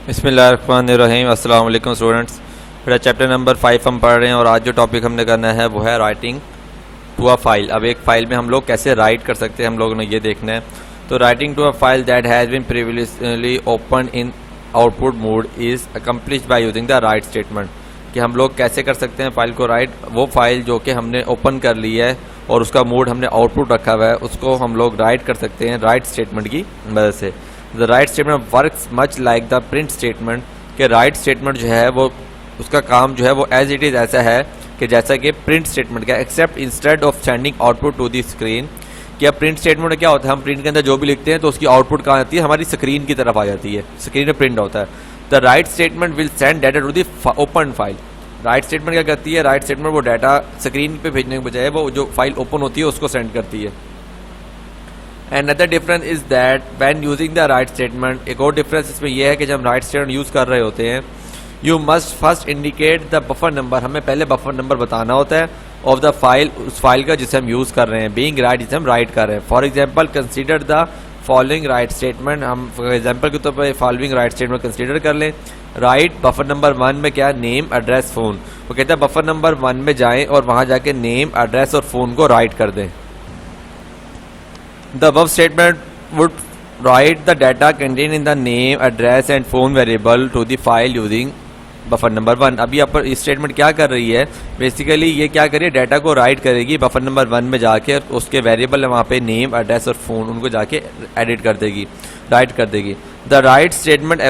बिस्मिल्लाहिर्रहमानिर्रहीम। अस्सलाम वालेकुम स्टूडेंट्स। मेरा चैप्टर नंबर 5 हम पढ़ रहे हैं और आज जो टॉपिक हमने करना है वो है राइटिंग टू अ फाइल। अब एक फ़ाइल में हम लोग कैसे राइट कर सकते हैं हम लोगों ने ये देखना है। तो writing to a file that has been previously open in output mode is accomplished by using the write statement. कि हम लोग कैसे कर सकते हैं फ़ाइल को राइट। वो फाइल जो कि हमने ओपन कर ली है और उसका मोड हमने आउटपुट रखा हुआ है उसको हम लोग राइट कर सकते हैं राइट स्टेटमेंट की मदद से। The write statement works much like the print statement. के राइट स्टेटमेंट जो है वो उसका काम जो है वो एज इट इज़ ऐसा है कि जैसा कि प्रिंट स्टेटमेंट का, except instead of sending output to the screen. क्या प्रिंट स्टेटमेंट क्या होता है, हम प्रिंट के अंदर जो भी लिखते हैं तो उसकी आउटपुट कहाँ आती है, हमारी स्क्रीन की तरफ आ जाती है, स्क्रीन में प्रिंट होता है। The write statement will send data to the open file. Write statement क्या करती है, राइट स्टेटमेंट वो डाटा स्क्रीन पे भेजने के बजाय वो जो फाइल ओपन होती है उसको सेंड करती है। Another difference is that when using the right statement, एक और डिफरेंस इसमें यह है कि जब हम राइट स्टेटमेंट यूज़ कर रहे होते हैं, you must first indicate the buffer number, हमें पहले बफर नंबर बताना होता है ऑफ द फाइल, उस फाइल का जिसे हम यूज़ कर रहे हैं, बीइंग राइट जिसे हम राइट कर रहे हैं। For example consider the following right statement. हम फॉर एग्जाम्पल के तौर पर फॉलोइंग राइट स्टेटमेंट कंसिडर कर लें। राइट बफर नंबर 1 में क्या, नेम एड्रेस फ़ोन। वो कहता है बफर नंबर 1 में जाएँ और वहाँ जाके नेम एड्रेस और फ़ोन को राइट कर दें। The above statement would write the data contained in the name, address and phone variable to the file using buffer number 1। अभी यहाँ पर स्टेटमेंट क्या कर रही है, बेसिकली ये क्या करिए, डाटा को राइट करेगी बफर नंबर 1 में जाके, उसके वेरिएबल वहाँ पे नेम एड्रेस और फ़ोन उनको जाके एडिट कर देगी, राइट कर देगी। The write statement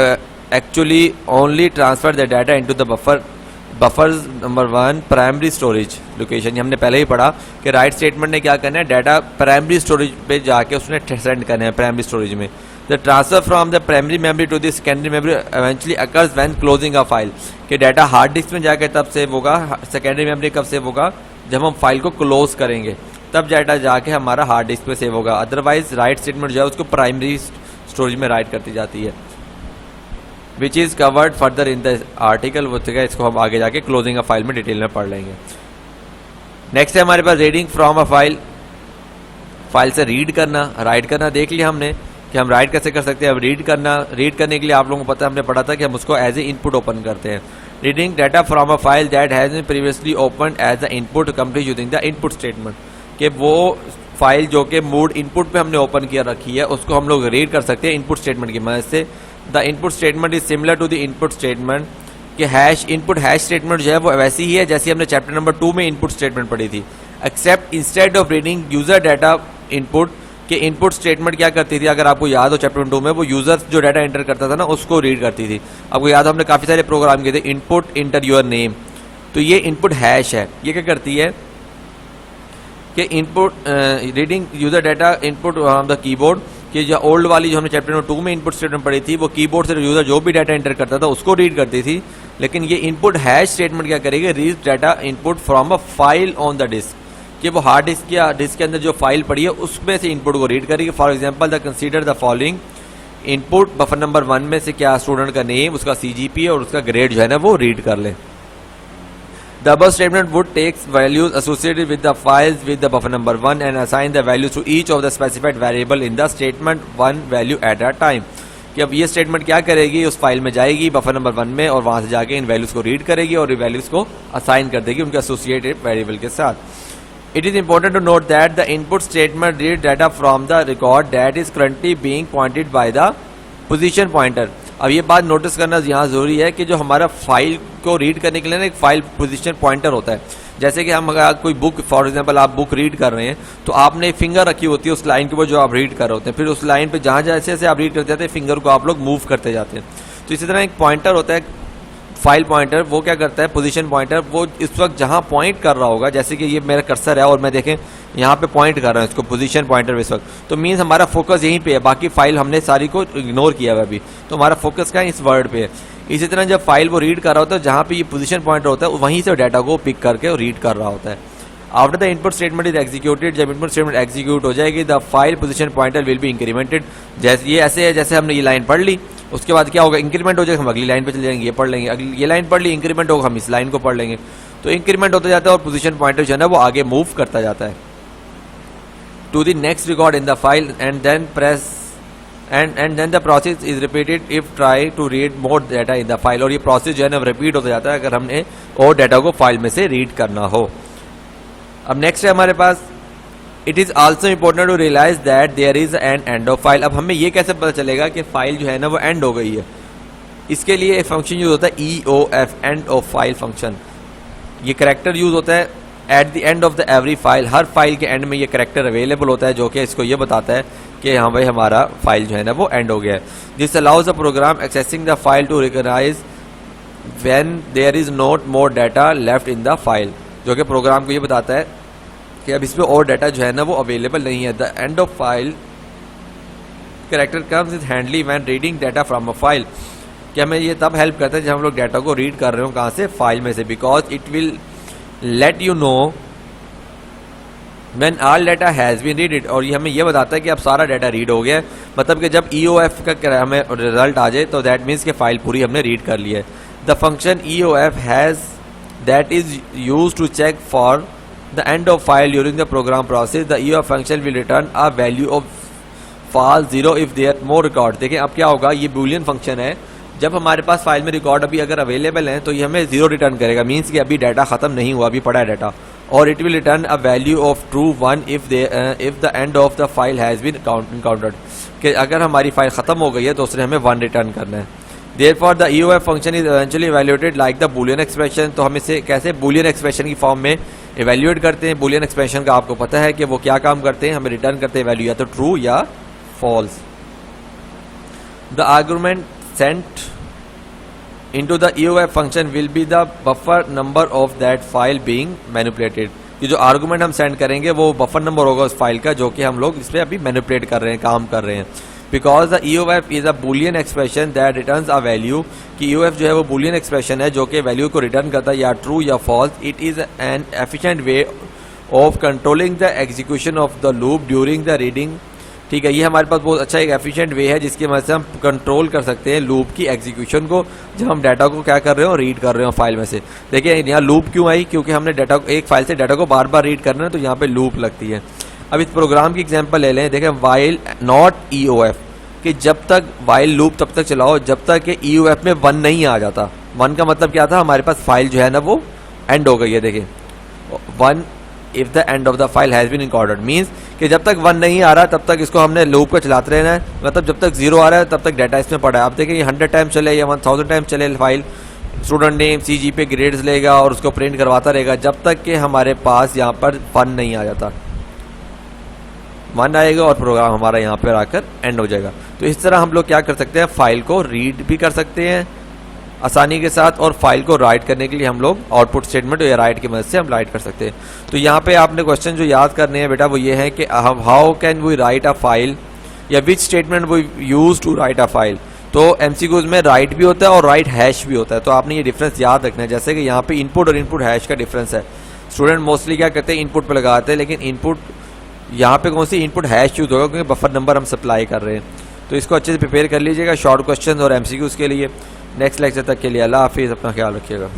actually only transfer the data into the buffer number 1 primary storage location. हमने पहले ही पढ़ा कि राइट स्टेटमेंट ने क्या करना है, डाटा प्राइमरी स्टोरेज पे जाके उसने सेंड करना है प्राइमरी स्टोरेज में। The transfer from the primary memory to the secondary memory eventually occurs when closing a file. कि डाटा हार्ड डिस्क में जाके तब सेव होगा, सेकेंडरी मेमोरी कब सेव होगा, जब हम फाइल को क्लोज करेंगे तब डाटा जाके हमारा हार्ड डिस्क पे सेव होगा। अदरवाइज राइट स्टेटमेंट जो है उसको प्राइमरी स्टोरेज में राइट करती जाती है, which is covered further in the article. वो इसको हम आगे जाके क्लोजिंग अ फाइल में डिटेल में पढ़ लेंगे। नेक्स्ट है हमारे पास reading from a file. File से रीड करना, राइट करना देख लिया हमने कि हम राइट कैसे कर सकते हैं। अब रीड करना, रीड करने के लिए आप लोगों को पता है, हमने पढ़ा था कि हम उसको एज ए इनपुट ओपन करते हैं। Reading data from a file that has been previously open as the input complete using the input statement. कि वो फाइल जो कि मोड इनपुट पे हमने ओपन किया रखी है उसको हम लोग रीड कर सकते हैं इनपुट स्टेटमेंट की मदद से। The input statement is similar to the input statement. कि हैश इनपुट हैश स्टेटमेंट जो है वो वैसी ही है जैसी हमने चैप्टर नंबर 2 में इनपुट स्टेटमेंट पढ़ी थी, except instead of reading user data input. के इनपुट स्टेटमेंट क्या करती थी, अगर आपको याद हो चैप्टर 2 में वो यूजर जो डाटा एंटर करता था ना उसको रीड करती थी। आपको याद हो हमने काफ़ी सारे प्रोग्राम किए थे, इनपुट इंटर योर नेम। तो ये इनपुट हैश है, ये क्या करती है कि input reading user data input on the keyboard. कि जो ओल्ड वाली जो हमने चैप्टर नंबर 2 में इनपुट स्टेटमेंट पढ़ी थी वो कीबोर्ड से यूजर जो भी डाटा एंटर करता था उसको रीड करती थी। लेकिन ये इनपुट हैश स्टेटमेंट क्या करेगी, read data input from a file on the disk. कि वो हार्ड डिस्क या डिस्क के अंदर जो फाइल पड़ी है उसमें से इनपुट को रीड करेगी। For example the consider the following input buffer number 1 में से क्या, स्टूडेंट का नेम, उसका CGPA और उसका ग्रेड जो है ना वो रीड कर ले। The above statement would take values associated with the files with the buffer number 1 and assign the values to each of the specified variable in the statement 1 value at a time। कि अब ये statement क्या करेगी, उस file में जाएगी buffer number 1 में और वहाँ से जाके इन वैल्यूज़ को रीड करेगी और वैल्यूज़ को असाइन कर देगी उनके एसोसिएटेड वेरिएबल के साथ। It is important to note that the input statement read data from the record that is currently being pointed by the position pointer. अब ये बात नोटिस करना यहाँ ज़रूरी है कि जो हमारा फाइल को रीड करने के लिए ना एक फाइल पोजीशन पॉइंटर होता है। जैसे कि हम अगर कोई बुक, फॉर एग्जांपल आप बुक रीड कर रहे हैं तो आपने एक फिंगर रखी होती है उस लाइन के ऊपर जो आप रीड कर रहे होते हैं, फिर उस लाइन पे जहाँ जैसे जैसे आप रीड करते जाते हैं फिंगर को आप लोग मूव करते जाते हैं। तो इसी तरह एक पॉइंटर होता है फाइल पॉइंटर, वो क्या करता है, पोजीशन पॉइंटर, वो इस वक्त जहाँ पॉइंट कर रहा होगा, जैसे कि ये मेरा कर्सर है और मैं देखें यहाँ पे पॉइंट कर रहा हूँ इसको पोजीशन पॉइंटर इस वक्त, तो मीन्स हमारा फोकस यहीं पे है, बाकी फाइल हमने सारी को इग्नोर किया हुआ अभी, तो हमारा फोकस क्या है, इस वर्ड पे है। इसी तरह जब फाइल वो रीड कर रहा होता है जहाँ पे ये पोजीशन पॉइंटर होता है वहीं से डाटा को पिक करके रीड कर रहा होता है। After the input statement is executed, जब इनपुट स्टेटमेंट एग्जीक्यूट हो जाएगी the file position pointer will be incremented. जैसे ये ऐसे है जैसे हमने ये लाइन पढ़ ली, उसके बाद क्या होगा, इंक्रीमेंट हो जाएगा, हम अगली लाइन पे चले जाएंगे, ये पढ़ लेंगे, अगली ये लाइन पढ़ ली, इंक्रीमेंट होगा, हम इस लाइन को पढ़ लेंगे। तो इंक्रीमेंट होता जाता है और पोजीशन पॉइंटर जो है ना वो आगे मूव करता जाता है to the next record in the file and then press and then the process is repeated if try to read more data in the file, और ये प्रोसेस जो है ना रिपीट होता जाता है अगर हमने और डाटा को फाइल में से रीड करना हो। अब नेक्स्ट है हमारे पास, it is also important to realize that there is an end of file. अब हमें ये कैसे पता चलेगा कि फाइल जो है ना वो एंड हो गई है? इसके लिए एक फंक्शन यूज होता है EOF, and of file function. ये करैक्टर यूज होता है at the end of the every file, her file के एंड में ये करैक्टर अवेलेबल होता है जो कि इसको ये बताता है कि हाँ भाई हमारा फाइल जो है ना वो एंड हो गया है। This allows the program accessing the file to recognise when there is not more data left in the file, जो कि प्रोग्राम को ये बताता है कि अब इसमें और डाटा जो है ना वो अवेलेबल नहीं है। The end of file character comes is handily when reading data from a file, कि हमें ये तब हेल्प करता है जब हम लोग डाटा को रीड कर रहे हो कहाँ से? फाइल में से, because it will let you know when all data has been read, और ये हमें ये बताता है कि अब सारा डाटा रीड हो गया है, मतलब कि जब EOF का हमें रिजल्ट आ जाए तो दैट मीन्स कि फाइल पूरी हमने रीड कर ली है। The function EOF has that is use to check for the end of file during the program process. The EOF function will return a value of false 0 if there are more record। देखें अब क्या होगा, ये Boolean function है, जब हमारे पास file में record अभी अगर अवेलेबल है तो ये हमें 0 रिटर्न करेगा, मीन्स कि अभी डाटा खत्म नहीं हुआ, अभी पड़ा है डाटा, और it will return a value of true 1 if the end of the file has been counted, कि अगर हमारी फाइल खत्म हो गई है तो उसने हमें 1 रिटर्न करना है। Therefore the EOF function is eventually evaluated like the boolean expression। तो हम इसे कैसे boolean expression की फॉर्म में evaluate करते हैं? boolean expression का आपको पता है कि वो क्या काम करते हैं, हमें रिटर्न करते हैं वैल्यू या तो ट्रू या false. The argument sent into the EOF function will be the buffer number of that file being manipulated। ये जो आर्गूमेंट हम सेंड करेंगे वो बफर नंबर होगा उस फाइल का जो कि हम लोग इस पर अभी मैनिपुलेट कर रहे हैं, काम कर रहे हैं। Because the EOF is a Boolean expression that returns a value, कि EOF जो है वो बूलियन एक्सप्रेशन है जो कि वैल्यू को रिटर्न करता है या ट्रू या false. It is an efficient way of controlling the execution of the loop during the reading. ठीक है, ये हमारे पास बहुत अच्छा एक एफिशिएंट वे है जिसकी मदद से हम कंट्रोल कर सकते हैं लूप की एग्जीक्यूशन को, जब हम डाटा को क्या कर रहे हो, रीड कर रहे हो फाइल में से। देखिए यहाँ लूप क्यों आई, क्योंकि हमने डाटा एक फाइल से डाटा को बार बार रीड करना है तो यहाँ पे लूप लगती है। अब इस प्रोग्राम की एग्जांपल ले लें, देखें वाइल नॉट EOF, कि जब तक वाइल लूप तब तक चलाओ जब तक कि EOF में 1 नहीं आ जाता। 1 का मतलब क्या था, हमारे पास फाइल जो है ना वो एंड हो गई है। देखिए 1 if the end of the file has been recorded, means कि जब तक 1 नहीं आ रहा तब तक इसको हमने लूप को चलाते रहना है, मतलब जब तक 0 आ रहा है तब तक डाटा इसमें पड़ा है। आप देखिए 100 टाइम चले या 1000 टाइम चले फाइल, स्टूडेंट नेम CG पे ग्रेड्स लेगा और उसको प्रिंट करवाता रहेगा जब तक कि हमारे पास यहाँ पर 1 नहीं आ जाता। 1 आएगा और प्रोग्राम हमारा यहाँ पर आकर एंड हो जाएगा। तो इस तरह हम लोग क्या कर सकते हैं, फाइल को रीड भी कर सकते हैं आसानी के साथ, और फाइल को राइट करने के लिए हम लोग आउटपुट स्टेटमेंट या राइट की मदद से हम राइट कर सकते हैं। तो यहाँ पे आपने क्वेश्चन जो याद करने हैं बेटा वो ये है कि how can we write a file, या which statement we use to write a file. तो MCQs में राइट भी होता है और राइट हैश भी होता है, तो आपने ये डिफरेंस याद रखना है। जैसे कि यहाँ पे इनपुट और इनपुट हैश का डिफरेंस है। स्टूडेंट मोस्टली क्या करते हैं, इनपुट पर लगाते हैं, लेकिन इनपुट यहाँ पे कौन सी इनपुट हैश यूज होगा क्योंकि बफर नंबर हम सप्लाई कर रहे हैं। तो इसको अच्छे से प्रिपेयर कर लीजिएगा शॉर्ट क्वेश्चन और MCQs के लिए। नेक्स्ट लेक्चर तक के लिए अल्लाह हाफिज़, अपना ख्याल रखिएगा।